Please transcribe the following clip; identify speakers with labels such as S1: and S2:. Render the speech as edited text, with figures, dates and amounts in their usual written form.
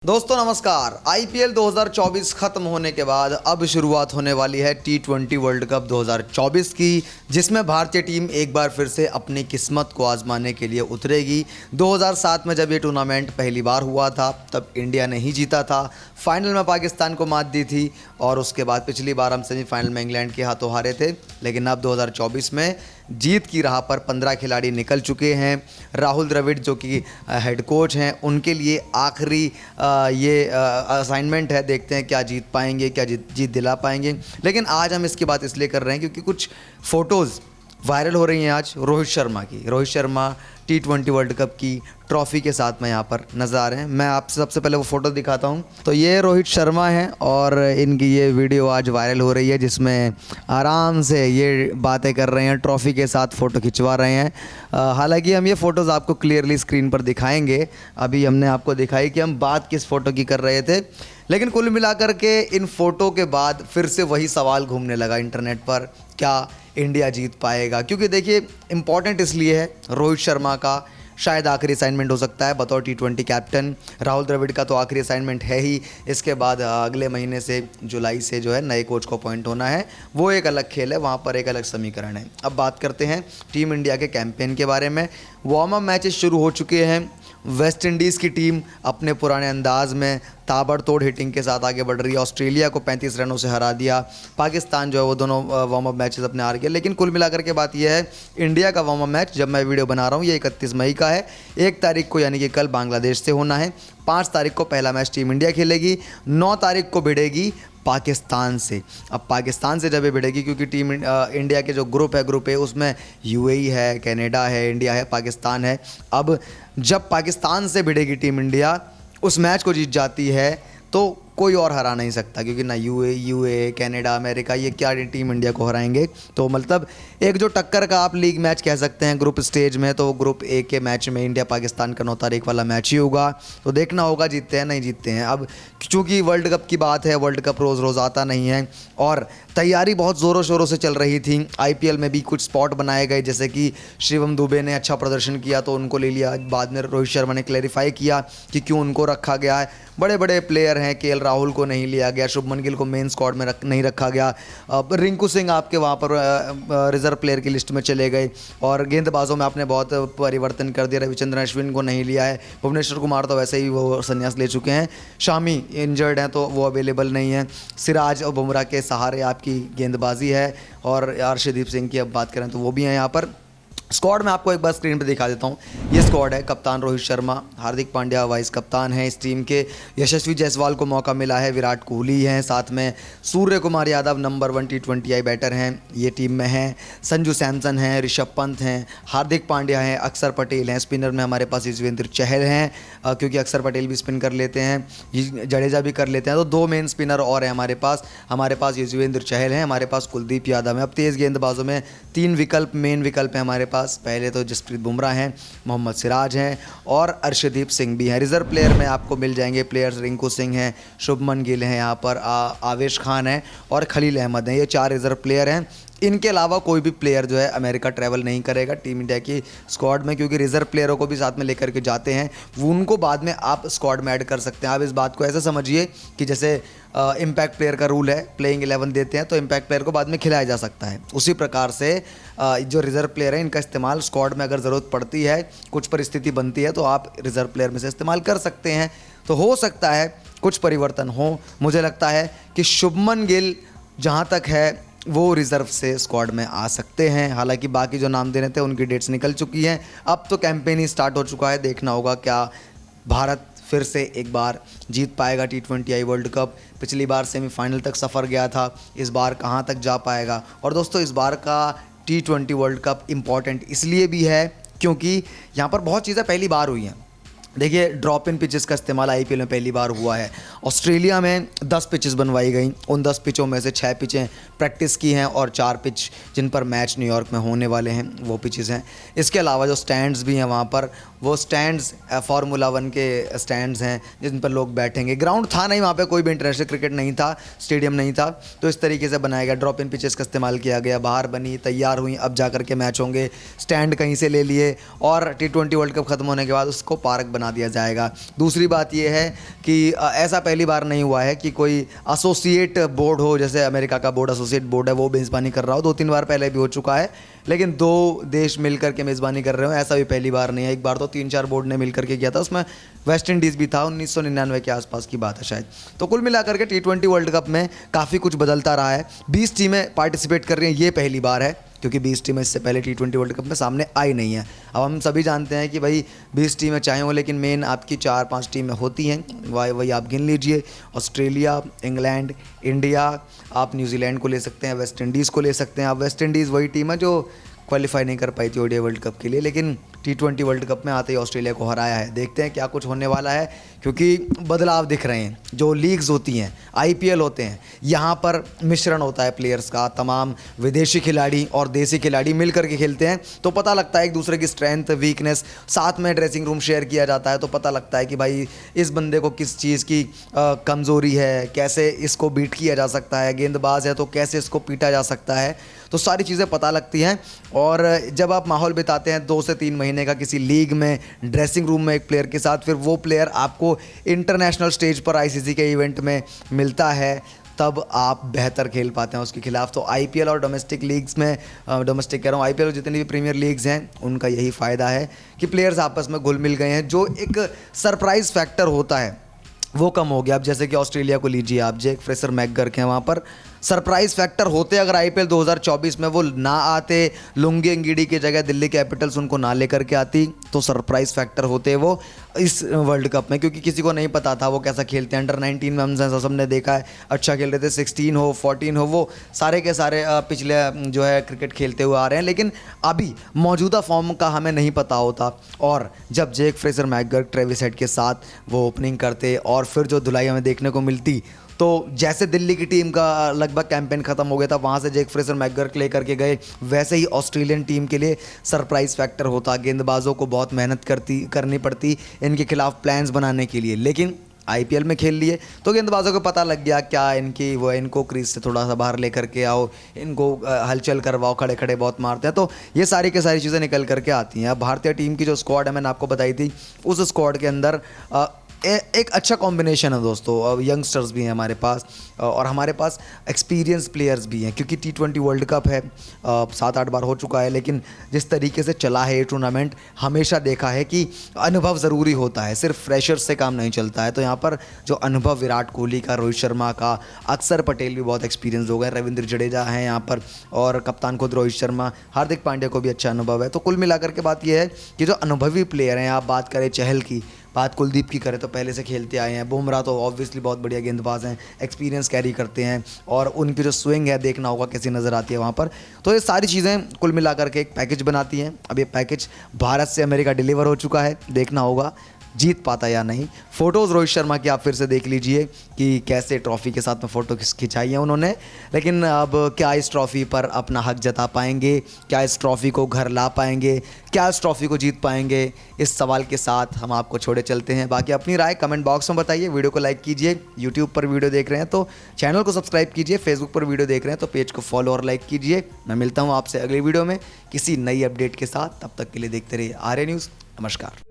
S1: दोस्तों नमस्कार। आईपीएल 2024 खत्म होने के बाद अब शुरुआत होने वाली है टी20 वर्ल्ड कप 2024 की, जिसमें भारतीय टीम एक बार फिर से अपनी किस्मत को आजमाने के लिए उतरेगी। 2007 में जब ये टूर्नामेंट पहली बार हुआ था तब इंडिया ने ही जीता था, फाइनल में पाकिस्तान को मात दी थी और उसके बाद पिछली बार हम सेमीफाइनल में इंग्लैंड के हाथों हारे थे। लेकिन अब 2024 में जीत की राह पर 15 खिलाड़ी निकल चुके हैं। राहुल द्रविड़ जो कि हेड कोच हैं, उनके लिए आखिरी ये असाइनमेंट है। देखते हैं क्या जीत पाएंगे, क्या जीत दिला पाएंगे। लेकिन आज हम इसकी बात इसलिए कर रहे हैं क्योंकि कुछ फ़ोटोज़ वायरल हो रही हैं आज रोहित शर्मा की। रोहित शर्मा टी20 वर्ल्ड कप की ट्रॉफ़ी के साथ में यहाँ पर नज़र आ रहे हैं। मैं आपसे सबसे पहले वो फ़ोटो दिखाता हूँ। तो ये रोहित शर्मा हैं और इनकी ये वीडियो आज वायरल हो रही है, जिसमें आराम से ये बातें कर रहे हैं, ट्रॉफ़ी के साथ फ़ोटो खिंचवा रहे हैं। हालांकि हम ये फ़ोटोज़ आपको क्लियरली स्क्रीन पर दिखाएंगे। अभी हमने आपको दिखाई कि हम बात किस फ़ोटो की कर रहे थे, लेकिन कुल मिलाकर के इन फ़ोटो के बाद फिर से वही सवाल घूमने लगा इंटरनेट पर, क्या इंडिया जीत पाएगा? क्योंकि देखिए इम्पॉर्टेंट इसलिए है, रोहित शर्मा का शायद आखिरी असाइनमेंट हो सकता है बतौर टी20 कैप्टन। राहुल द्रविड़ का तो आखिरी असाइनमेंट है ही। इसके बाद अगले महीने से जुलाई से जो है नए कोच को अपॉइंट होना है, वो एक अलग खेल है, वहाँ पर एक अलग समीकरण है। अब बात करते हैं टीम इंडिया के कैंपेन के बारे में। वार्म अप मैचेस शुरू हो चुके हैं। वेस्ट इंडीज़ की टीम अपने पुराने अंदाज में ताबड़तोड़ हिटिंग के साथ आगे बढ़ रही है। ऑस्ट्रेलिया को 35 रनों से हरा दिया। पाकिस्तान जो है वो दोनों वार्म अप मैचेस अपने हार गए। लेकिन कुल मिलाकर के बात यह है, इंडिया का वार्म अप मैच जब मैं वीडियो बना रहा हूँ ये 31 मई का है। 1 तारीख को यानी कि कल बांग्लादेश से होना है। 5 तारीख को पहला मैच टीम इंडिया खेलेगी। 9 तारीख को भिड़ेगी पाकिस्तान से। अब पाकिस्तान से जब ये भिड़ेगी, क्योंकि टीम इंडिया के जो ग्रुप है उसमें यूएई है, कनाडा है, इंडिया है, पाकिस्तान है। अब जब पाकिस्तान से भिड़ेगी टीम इंडिया, उस मैच को जीत जाती है तो कोई और हरा नहीं सकता, क्योंकि ना यूए कनाडा, अमेरिका, ये क्या टीम इंडिया को हराएंगे। तो मतलब एक जो टक्कर का आप लीग मैच कह सकते हैं ग्रुप स्टेज में, तो ग्रुप ए के मैच में इंडिया पाकिस्तान का 9 तारीख वाला मैच ही होगा। तो देखना होगा जीतते हैं नहीं जीतते हैं। अब चूँकि वर्ल्ड कप की बात है, वर्ल्ड कप रोज़ रोज़ आता नहीं है और तैयारी बहुत ज़ोरों शोरों से चल रही थी। आईपीएल में भी कुछ स्पॉट बनाए गए, जैसे कि शिवम दुबे ने अच्छा प्रदर्शन किया तो उनको ले लिया। बाद में रोहित शर्मा ने क्लैरिफाई किया कि क्यों उनको रखा गया है। बड़े बड़े प्लेयर हैं, केएल राहुल को नहीं लिया गया, शुभमन गिल को मेन स्क्वाड में नहीं रखा गया। रिंकू सिंह आपके वहाँ पर रिजर्व प्लेयर की लिस्ट में चले गए और गेंदबाजों में आपने बहुत परिवर्तन कर दिया। रविचंद्रन अश्विन को नहीं लिया है। भुवनेश्वर कुमार तो वैसे ही वो संन्यास ले चुके हैं। शामी इंजर्ड हैं तो वो अवेलेबल नहीं है। सिराज और बुमराह के सहारे आपकी गेंदबाजी है और अर्शदीप सिंह की अब बात करें तो वो भी हैं यहाँ पर। स्क्वाड में आपको एक बार स्क्रीन पर दिखा देता हूँ। ये स्क्वाड है। कप्तान रोहित शर्मा, हार्दिक पांड्या वाइस कप्तान हैं इस टीम के। यशस्वी जायसवाल को मौका मिला है, विराट कोहली हैं साथ में, सूर्य कुमार यादव नंबर 1 टी20 बैटर हैं ये टीम में हैं, संजू सैमसन हैं, ऋषभ पंत हैं, हार्दिक पांड्या हैं, अक्षर पटेल हैं। स्पिनर में हमारे पास युजवेंद्र चहल हैं, क्योंकि अक्षर पटेल भी स्पिन कर लेते हैं, जडेजा भी कर लेते हैं। तो 2 मेन स्पिनर और हैं हमारे पास युजवेंद्र चहल हैं, हमारे पास कुलदीप यादव हैं। अब तेज़ गेंदबाजों में 3 विकल्प, मेन विकल्प हैं हमारे पास। पहले तो जसप्रीत बुमराह हैं, मोहम्मद सिराज हैं और अर्शदीप सिंह भी हैं। रिजर्व प्लेयर में आपको मिल जाएंगे प्लेयर्स, रिंकू सिंह हैं, शुभमन गिल हैं, यहाँ पर आवेश खान हैं और खलील अहमद हैं। ये 4 रिजर्व प्लेयर हैं। इनके अलावा कोई भी प्लेयर जो है अमेरिका ट्रैवल नहीं करेगा टीम इंडिया की स्क्वाड में, क्योंकि रिजर्व प्लेयरों को भी साथ में लेकर के जाते हैं। वो उनको बाद में आप स्क्वाड में ऐड कर सकते हैं। आप इस बात को ऐसे समझिए कि जैसे इम्पैक्ट प्लेयर का रूल है, प्लेइंग 11 देते हैं तो इम्पैक्ट प्लेयर को बाद में खिलाया जा सकता है। उसी प्रकार से जो रिजर्व प्लेयर है इनका इस्तेमाल स्क्वाड में अगर ज़रूरत पड़ती है, कुछ परिस्थिति बनती है तो आप रिजर्व प्लेयर में से इस्तेमाल कर सकते हैं। तो हो सकता है कुछ परिवर्तन हो। मुझे लगता है कि शुभमन गिल जहाँ तक है वो रिज़र्व से स्क्वाड में आ सकते हैं। हालांकि बाकी जो नाम देने थे उनकी डेट्स निकल चुकी हैं। अब तो कैंपेन ही स्टार्ट हो चुका है। देखना होगा क्या भारत फिर से एक बार जीत पाएगा टी20 वर्ल्ड कप। पिछली बार सेमीफाइनल तक सफ़र गया था, इस बार कहां तक जा पाएगा। और दोस्तों इस बार का टी20 वर्ल्ड कप इम्पॉर्टेंट इसलिए भी है क्योंकि यहाँ पर बहुत चीज़ें पहली बार हुई हैं। देखिए ड्रॉप इन पिचेस का इस्तेमाल आईपीएल में पहली बार हुआ है। ऑस्ट्रेलिया में 10 पिचेस बनवाई गई। उन 10 पिचों में से 6 पिचें प्रैक्टिस की हैं और 4 पिच जिन पर मैच न्यूयॉर्क में होने वाले हैं वो पिचेस हैं। इसके अलावा जो स्टैंड्स भी हैं वहाँ पर, वो स्टैंड्स फार्मूला 1 के स्टैंड्स हैं जिन पर लोग बैठेंगे। ग्राउंड था नहीं वहाँ पे, कोई भी इंटरनेशनल क्रिकेट नहीं था, स्टेडियम नहीं था, तो इस तरीके से बनाया गया। ड्रॉप इन पिचेस का इस्तेमाल किया गया, बाहर बनी, तैयार हुई, अब जा कर के मैच होंगे। स्टैंड कहीं से ले लिए और टी20 वर्ल्ड कप खत्म होने के बाद उसको पार्क बना दिया जाएगा। दूसरी बात ये है कि ऐसा पहली बार नहीं हुआ है कि कोई एसोसिएट बोर्ड हो, जैसे अमेरिका का बोर्ड एसोसिएट बोर्ड है वो मेज़बानी कर रहा हो, 2-3 बार पहले भी हो चुका है, लेकिन 2 देश मिलकर के मेज़बानी कर रहे हो ऐसा भी पहली बार नहीं है। एक बार तो 3-4 बोर्ड ने मिलकर के किया था, उसमें वेस्ट इंडीज़ भी था, 1999 के आसपास की बात है शायद। तो कुल मिलाकर के T20 वर्ल्ड कप में काफ़ी कुछ बदलता रहा है। 20 टीमें पार्टिसिपेट कर रही हैं, ये पहली बार है, क्योंकि 20 टीमें इससे पहले T20 वर्ल्ड कप में सामने आई नहीं है। अब हम सभी जानते हैं कि भाई 20 टीमें चाहे हो, लेकिन मेन आपकी 4-5 टीमें होती हैं, वही आप गिन लीजिए। ऑस्ट्रेलिया, इंग्लैंड, इंडिया, आप न्यूजीलैंड को ले सकते हैं, वेस्ट इंडीज़ को ले सकते हैं। अब वेस्ट इंडीज़ वही टीम है जो क्वालिफाई नहीं कर पाई थी ओडीआई वर्ल्ड कप के लिए, लेकिन T20 वर्ल्ड कप में आते ही ऑस्ट्रेलिया को हराया है। देखते हैं क्या कुछ होने वाला है, क्योंकि बदलाव दिख रहे हैं। जो लीग्स होती हैं, IPL होते हैं, यहाँ पर मिश्रण होता है प्लेयर्स का, तमाम विदेशी खिलाड़ी और देसी खिलाड़ी मिल करके खेलते हैं, तो पता लगता है एक दूसरे की स्ट्रेंथ, वीकनेस, साथ में ड्रेसिंग रूम शेयर किया जाता है, तो पता लगता है कि भाई इस बंदे को किस चीज़ की कमज़ोरी है, कैसे इसको बीट किया जा सकता है, गेंदबाज है तो कैसे इसको पीटा जा सकता है, तो सारी चीज़ें पता लगती हैं। और जब आप माहौल बिताते हैं 2 से 3 महीने का किसी लीग में, ड्रेसिंग रूम में एक प्लेयर के साथ, फिर वो प्लेयर आपको इंटरनेशनल स्टेज पर ICC के इवेंट में मिलता है, तब आप बेहतर खेल पाते हैं उसके खिलाफ। तो IPL और डोमेस्टिक लीग्स में, डोमेस्टिक कह रहा हूँ, IPL और जितनी भी प्रीमियर लीग्स हैं उनका यही फ़ायदा है कि प्लेयर्स आपस में घुल मिल गए हैं। जो एक सरप्राइज़ फैक्टर होता है वो कम हो गया। अब जैसे कि ऑस्ट्रेलिया को लीजिए आप, जेक फ्रेजर मैकगर्क हैं, वहाँ पर सरप्राइज़ फैक्टर होते अगर IPL 2024 में वो ना आते, लुंगी एंगिडी की जगह दिल्ली कैपिटल्स उनको ना लेकर के आती, तो सरप्राइज़ फैक्टर होते वो इस वर्ल्ड कप में, क्योंकि किसी को नहीं पता था वो कैसा खेलते हैं। अंडर-19 में हम सबने देखा है अच्छा खेल रहे थे, 16 हो 14 हो, वो सारे के सारे पिछले जो है क्रिकेट खेलते हुए आ रहे हैं, लेकिन अभी मौजूदा फॉर्म का हमें नहीं पता होता। और जब Jake Fraser McGurk, Travis head के साथ वो ओपनिंग करते और फिर जो धुलाई हमें देखने को मिलती, तो जैसे दिल्ली की टीम का लगभग कैंपेन ख़त्म हो गया था, वहाँ से जेक फ्रेजर मैकगर्क लेकर के गए, वैसे ही ऑस्ट्रेलियन टीम के लिए सरप्राइज़ फैक्टर होता। गेंदबाजों को बहुत मेहनत करनी पड़ती इनके खिलाफ प्लान्स बनाने के लिए, लेकिन IPL में खेल लिए तो गेंदबाजों को पता लग गया क्या इनको क्रीज से थोड़ा सा बाहर लेकर के आओ, इनको हलचल करवाओ, खड़े खड़े बहुत मारते हैं, तो ये सारी की सारी चीज़ें निकल करके आती हैं। अब भारतीय टीम की जो स्क्वाड है मैंने आपको बताई थी, उस स्क्वाड के अंदर एक अच्छा कॉम्बिनेशन है दोस्तों। अब यंगस्टर्स भी हैं हमारे पास और हमारे पास एक्सपीरियंस प्लेयर्स भी हैं, क्योंकि T20 वर्ल्ड कप है, 7-8 बार हो चुका है, लेकिन जिस तरीके से चला है ये टूर्नामेंट, हमेशा देखा है कि अनुभव ज़रूरी होता है, सिर्फ फ्रेशर्स से काम नहीं चलता है। तो यहाँ पर जो अनुभव विराट कोहली का, रोहित शर्मा का, अक्षर पटेल भी बहुत एक्सपीरियंस हो गए, रविंद्र जडेजा हैं यहाँ पर, और कप्तान खुद रोहित शर्मा, हार्दिक पांड्या को भी अच्छा अनुभव है। तो कुल मिलाकर के बात यह है कि जो अनुभवी प्लेयर हैं, आप बात करें चहल की, बात कुलदीप की करें तो पहले से खेलते आए हैं, बुमराह तो ऑब्वियसली बहुत बढ़िया गेंदबाज हैं, एक्सपीरियंस कैरी करते हैं, और उनकी जो स्विंग है देखना होगा कैसी नज़र आती है वहाँ पर। तो ये सारी चीज़ें कुल मिलाकर के एक पैकेज बनाती हैं। अब ये पैकेज भारत से अमेरिका डिलीवर हो चुका है, देखना होगा जीत पाता या नहीं। फ़ोटोज़ रोहित शर्मा की आप फिर से देख लीजिए कि कैसे ट्रॉफ़ी के साथ में फ़ोटो खिंचाई है उन्होंने, लेकिन अब क्या इस ट्रॉफ़ी पर अपना हक जता पाएंगे, क्या इस ट्रॉफ़ी को घर ला पाएंगे, क्या इस ट्रॉफ़ी को जीत पाएंगे, इस सवाल के साथ हम आपको छोड़े चलते हैं। बाकी अपनी राय कमेंट बॉक्स में बताइए, वीडियो को लाइक कीजिए, यूट्यूब पर वीडियो देख रहे हैं तो चैनल को सब्सक्राइब कीजिए, फेसबुक पर वीडियो देख रहे हैं तो पेज को फॉलो और लाइक कीजिए। मैं मिलता हूँ आपसे अगली वीडियो में किसी नई अपडेट के साथ, तब तक के लिए देखते रहिए आर्य न्यूज़। नमस्कार।